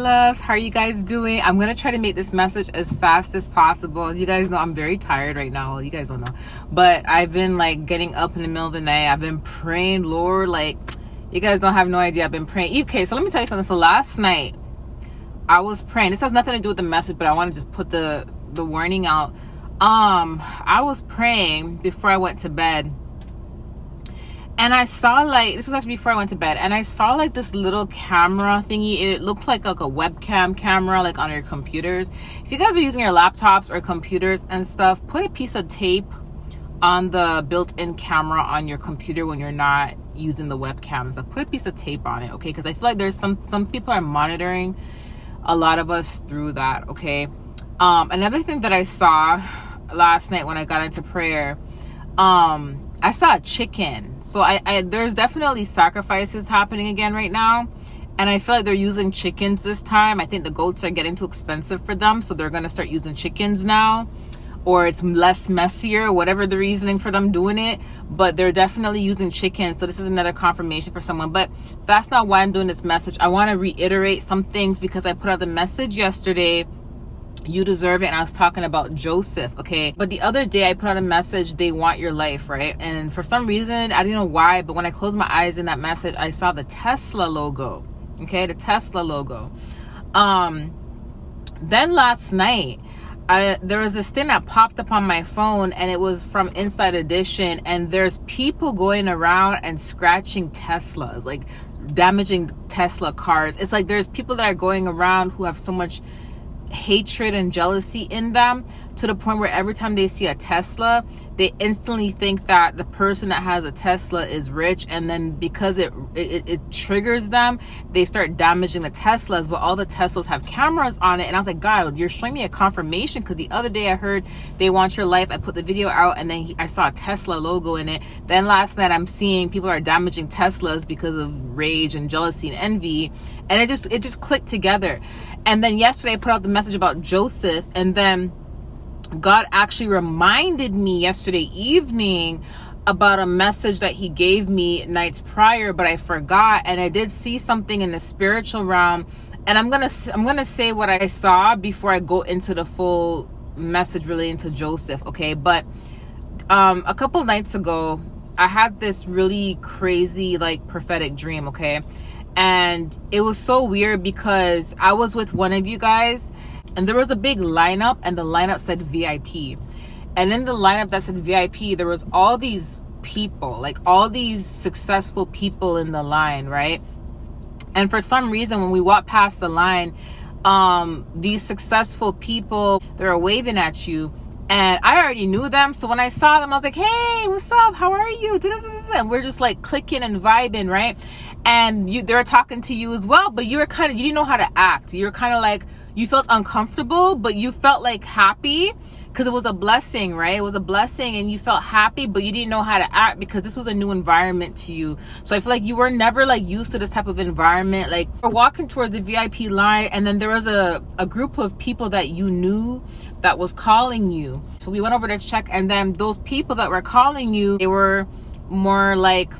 loves, how are you guys doing? I'm gonna try to make this message as fast as possible. As you guys know, I'm very tired right now. Well, you guys don't know, but I've been like getting up in the middle of the night. I've been praying, Lord, like you guys don't have no idea. I've been praying. Okay, so let me tell you something. So last night I was praying. This has nothing to do with the message, but I want to just put the warning out. I was praying before I went to bed, and I saw, like, this was actually before I went to bed, and I saw like this little camera thingy. It looked like a webcam camera, like on your computers. If you guys are using your laptops or computers and stuff, put a piece of tape on the built-in camera on your computer when you're not using the webcams. Like, put a piece of tape on it, okay? Because I feel like there's some people are monitoring a lot of us through that, okay? Another thing that I saw last night when I got into prayer, I saw a chicken. So I there's definitely sacrifices happening again right now, and I feel like they're using chickens this time. I think the goats are getting too expensive for them, so they're gonna start using chickens now, or it's less messier, whatever the reasoning for them doing it, but they're definitely using chickens. So this is another confirmation for someone, but that's not why I'm doing this message. I want to reiterate some things because I put out the message yesterday, you deserve it, and I was talking about Joseph, okay? But the other day I put out a message, they want your life, right? And for some reason, I don't know why, but when I closed my eyes in that message, I saw the Tesla logo, okay? The Tesla logo. Then last night, there was this thing that popped up on my phone, and it was from Inside Edition, and there's people going around and scratching Teslas, like damaging Tesla cars. It's like there's people that are going around who have so much hatred and jealousy in them, to the point where every time they see a Tesla, they instantly think that the person that has a Tesla is rich, and then because it triggers them, they start damaging the Teslas. But all the Teslas have cameras on it, and I was like, God, you're showing me a confirmation, because the other day I heard they want your life. I put the video out, and then I saw a Tesla logo in it. Then last night I'm seeing people are damaging Teslas because of rage and jealousy and envy, and it just clicked together. And then yesterday I put out the message about Joseph, and then God actually reminded me yesterday evening about a message that he gave me nights prior, but I forgot. And I did see something in the spiritual realm, and I'm gonna say what I saw before I go into the full message relating to Joseph, okay? But a couple nights ago I had this really crazy, like, prophetic dream, okay? And it was so weird because I was with one of you guys, and there was a big lineup, and the lineup said VIP. And in the lineup that said VIP, there was all these people, like all these successful people in the line, right? And for some reason, when we walked past the line, these successful people, they were waving at you. And I already knew them. So when I saw them, I was like, hey, what's up? How are you? And we're just like clicking and vibing, right? And they were talking to you as well, but you didn't know how to act. You were kind of like, you felt uncomfortable, but you felt like happy because it was a blessing, right? It was a blessing, and you felt happy, but you didn't know how to act because this was a new environment to you. So I feel like you were never like used to this type of environment. Like, we're walking towards the VIP line, and then there was a group of people that you knew that was calling you. So we went over to check, and then those people that were calling you, they were more like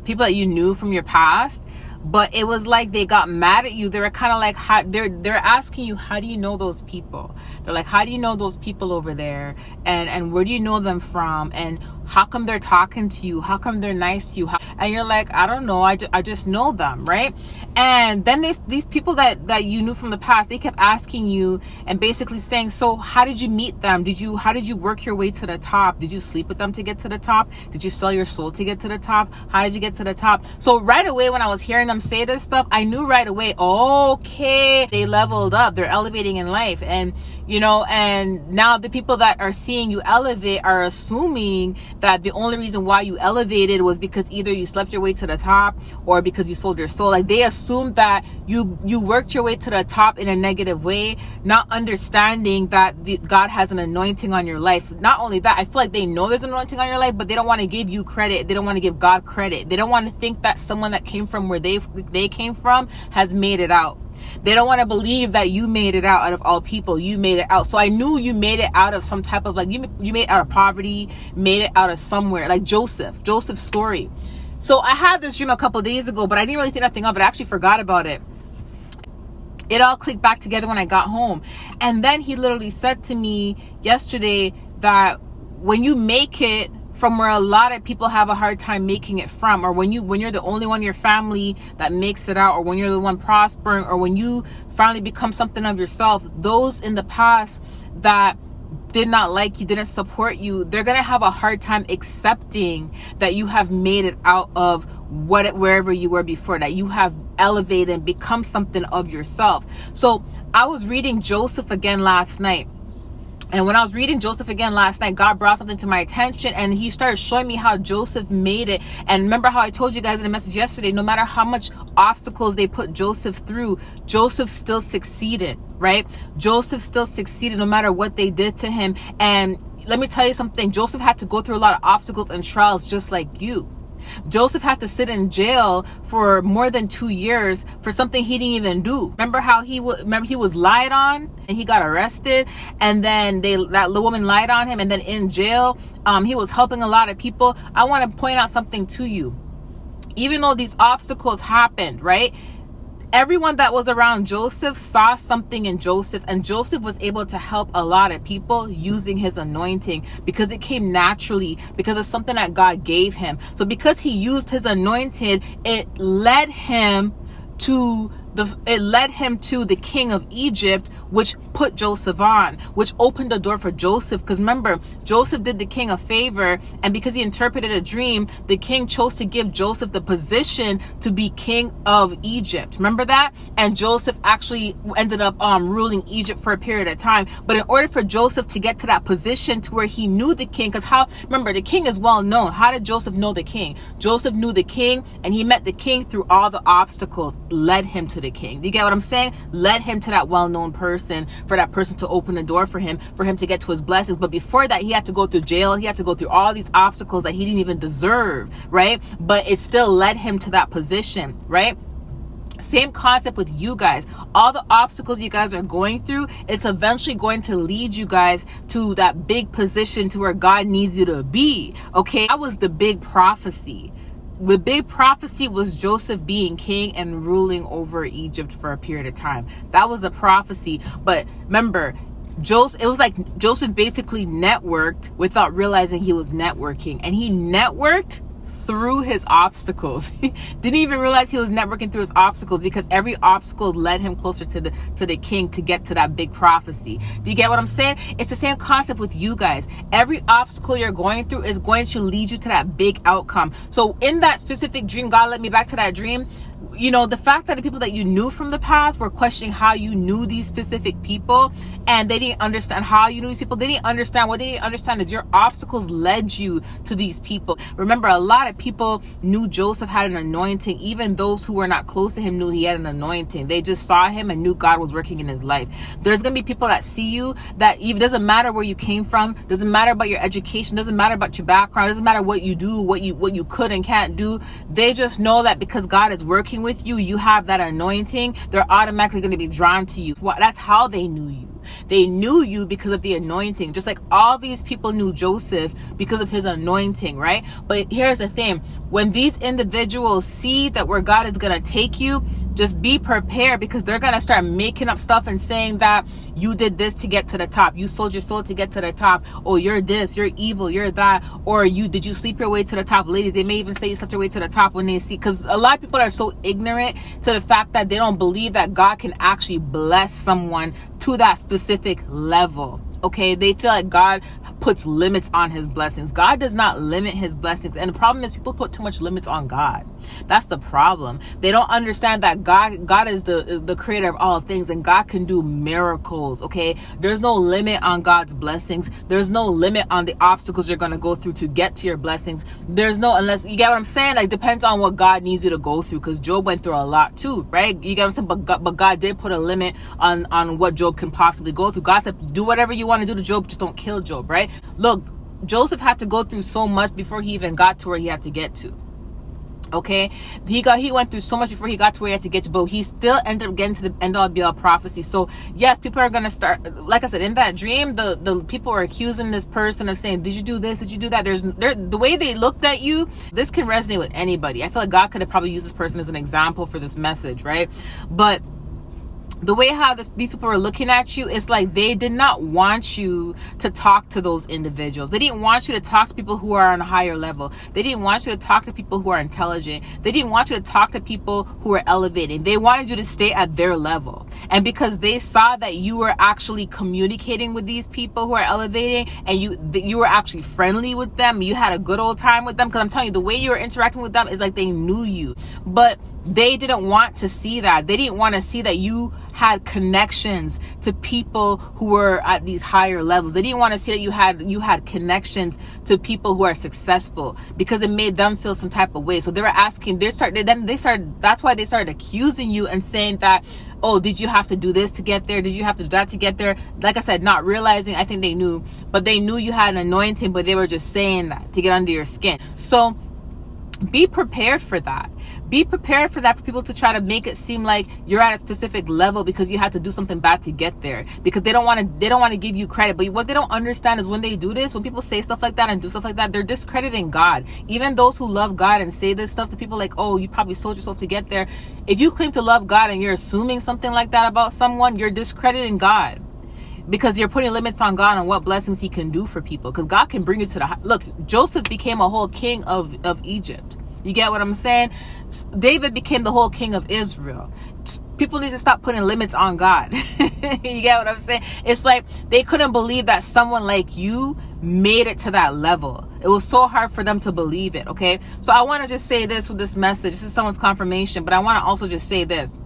people that you knew from your past, but it was like they got mad at you. They were kind of like, they're asking you, how do you know those people? They're like, how do you know those people over there, and where do you know them from, and how come they're talking to you, how come they're nice to you? And you're like, I don't know, I just know them, right? And then these people that you knew from the past, they kept asking you and basically saying, so how did you meet them? How did you work your way to the top? Did you sleep with them to get to the top? Did you sell your soul to get to the top? How did you get to the top? So right away, when I was hearing them say this stuff, I knew right away, okay, they leveled up, they're elevating in life. And you know, and now the people that are seeing you elevate are assuming that the only reason why you elevated was because either you slept your way to the top or because you sold your soul. Like, they assumed that you worked your way to the top in a negative way, not understanding that God has an anointing on your life. Not only that, I feel like they know there's an anointing on your life, but they don't want to give you credit. They don't want to give God credit. They don't want to think that someone that came from where they came from has made it out. They don't want to believe that you made it out of all people. You made it out. So I knew you made it out of some type of, like, you made it out of poverty, made it out of somewhere, like Joseph's story. So I had this dream a couple of days ago, but I didn't really think nothing of it. I actually forgot about it. It all clicked back together when I got home. And then he literally said to me yesterday that when you make it from where a lot of people have a hard time making it from, or when you're the only one in your family that makes it out, or when you're the one prospering, or when you finally become something of yourself, those in the past that did not like you, didn't support you, they're gonna have a hard time accepting that you have made it out of wherever you were before, that you have elevated and become something of yourself. So I was reading Joseph again last night. And when I was reading Joseph again last night, God brought something to my attention, and he started showing me how Joseph made it. And remember how I told you guys in the message yesterday, no matter how much obstacles they put Joseph through, Joseph still succeeded, right? Joseph still succeeded no matter what they did to him. And let me tell you something, Joseph had to go through a lot of obstacles and trials just like you. Joseph had to sit in jail for more than 2 years for something he didn't even do. Remember how he was lied on and he got arrested, and then that woman lied on him, and then in jail, he was helping a lot of people. I want to point out something to you. Even though these obstacles happened, right? Everyone that was around Joseph saw something in Joseph, and Joseph was able to help a lot of people using his anointing because it came naturally, because it's something that God gave him. So because he used his anointing, it led him to the king of Egypt, which put Joseph on, which opened the door for Joseph. Because remember, Joseph did the king a favor, and because he interpreted a dream, the king chose to give Joseph the position to be king of Egypt. Remember that? And Joseph actually ended up ruling Egypt for a period of time. But in order for Joseph to get to that position to where he knew the king, because remember, the king is well known. How did Joseph know the king? Joseph knew the king, and he met the king through all the obstacles, led him to the king. Do you get what I'm saying? Led him to that well-known person, for that person to open the door for him to get to his blessings. But before that, he had to go through jail. He had to go through all these obstacles that he didn't even deserve, right? But it still led him to that position, right? Same concept with you guys. All the obstacles you guys are going through, it's eventually going to lead you guys to that big position to where God needs you to be. Okay, that was the big prophecy. The big prophecy was Joseph being king and ruling over Egypt for a period of time. That was the prophecy. But remember, it was like Joseph basically networked without realizing he was networking. And he networked through his obstacles. Didn't even realize he was networking through his obstacles, because every obstacle led him closer to the king to get to that big prophecy. Do you get what I'm saying? It's the same concept with you guys. Every obstacle you're going through is going to lead you to that big outcome. So in that specific dream, God led me back to that dream. You know, the fact that the people that you knew from the past were questioning how you knew these specific people, and they didn't understand how you knew these people. They didn't understand. What they didn't understand is your obstacles led you to these people. Remember, a lot of people knew Joseph had an anointing. Even those who were not close to him knew he had an anointing. They just saw him and knew God was working in his life. There's going to be people that see you that even doesn't matter where you came from, doesn't matter about your education, doesn't matter about your background, doesn't matter what you do, what you could and can't do. They just know that because God is working with you, you have that anointing, they're automatically going to be drawn to you. That's how they knew you. They knew you because of the anointing, just like all these people knew Joseph because of his anointing, right? But here's the thing, when these individuals see that where God is going to take you, just be prepared, because they're going to start making up stuff and saying that you did this to get to the top, you sold your soul to get to the top, oh, you're this, you're evil, you're that, or did you sleep your way to the top? Ladies, they may even say you slept your way to the top when they see, because a lot of people are so ignorant to the fact that they don't believe that God can actually bless someone to that specific level. Okay, they feel like God puts limits on his blessings. God does not limit his blessings. And the problem is people put too much limits on God. That's the problem. They don't understand that God is the creator of all things, and God can do miracles. Okay, there's no limit on God's blessings. There's no limit on the obstacles you're going to go through to get to your blessings. Unless you get what I'm saying, like, depends on what God needs you to go through, because Job went through a lot too, right? You get what I'm saying? But God did put a limit on what Job can possibly go through. God said, do whatever you want to do to Job, just don't kill Job, right? Look, Joseph had to go through so much before he even got to where he had to get to. Okay, he went through so much before he got to where he had to get to, but he still ended up getting to the end all be all prophecy. So yes, people are gonna start, like I said, in that dream, the people were accusing this person of saying, did you do this, did you do that? The way they looked at you, this can resonate with anybody. I feel like God could have probably used this person as an example for this message, right? But the way how these people were looking at you, it's like they did not want you to talk to those individuals. They didn't want you to talk to people who are on a higher level. They didn't want you to talk to people who are intelligent. They didn't want you to talk to people who are elevating. They wanted you to stay at their level. And because they saw that you were actually communicating with these people who are elevating, and you were actually friendly with them, you had a good old time with them, because I'm telling you, the way you were interacting with them is like they knew you. But they didn't want to see that. They didn't want to see that you had connections to people who were at these higher levels. They didn't want to see that you had connections to people who are successful, because it made them feel some type of way. So they were asking, that's why they started accusing you and saying that, oh, did you have to do this to get there? Did you have to do that to get there? Like I said, not realizing, I think they knew, but they knew you had an anointing, but they were just saying that to get under your skin. So be prepared for that. Be prepared for that, for people to try to make it seem like you're at a specific level because you had to do something bad to get there, because they don't want to give you credit. But what they don't understand is when they do this, when people say stuff like that and do stuff like that, they're discrediting God. Even those who love God and say this stuff to people like, oh, you probably sold yourself to get there. If you claim to love God and you're assuming something like that about someone, you're discrediting God, because you're putting limits on God and what blessings he can do for people. Because God can bring you to look, Joseph became a whole king of Egypt. You get what I'm saying? David became the whole king of Israel. People need to stop putting limits on God. You get what I'm saying? It's like they couldn't believe that someone like you made it to that level. It was so hard for them to believe it, okay? So I want to just say this with this message. This is someone's confirmation, but I want to also just say this.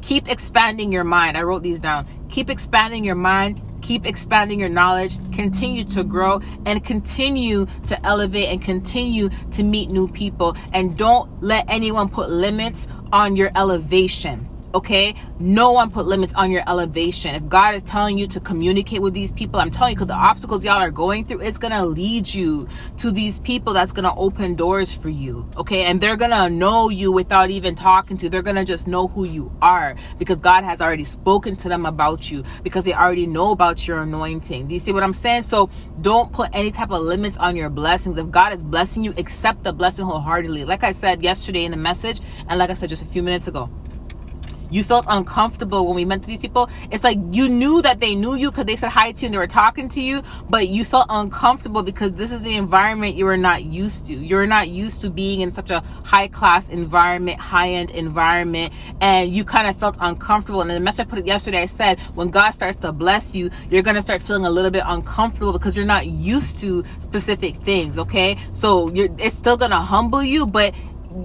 Keep expanding your mind. I wrote these down. Keep expanding your mind. Keep expanding your knowledge. Continue to grow and continue to elevate and continue to meet new people. And don't let anyone put limits on your elevation. Okay? No one put limits on your elevation. If God is telling you to communicate with these people, I'm telling you, because the obstacles y'all are going through, it's going to lead you to these people that's going to open doors for you. Okay? And they're going to know you without even talking to you. They're going to just know who you are, because God has already spoken to them about you, because they already know about your anointing. Do you see what I'm saying? So don't put any type of limits on your blessings. If God is blessing you, accept the blessing wholeheartedly. Like I said yesterday in the message, and like I said just a few minutes ago, you felt uncomfortable when we went to these people. It's like you knew that they knew you because they said hi to you and they were talking to you, but you felt uncomfortable because this is the environment you were not used to. You're not used to being in such a high class environment, high end environment, and you kind of felt uncomfortable. And in the message I put it yesterday, I said, when God starts to bless you, you're going to start feeling a little bit uncomfortable because you're not used to specific things, okay? So it's still going to humble you, but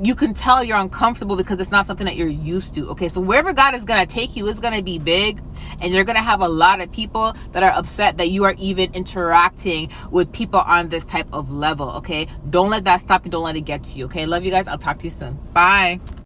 you can tell you're uncomfortable because it's not something that you're used to. Okay, so wherever God is going to take you is going to be big, and you're going to have a lot of people that are upset that you are even interacting with people on this type of level. Okay, don't let that stop you. Don't let it get to you. Okay, love you guys. I'll talk to you soon. Bye.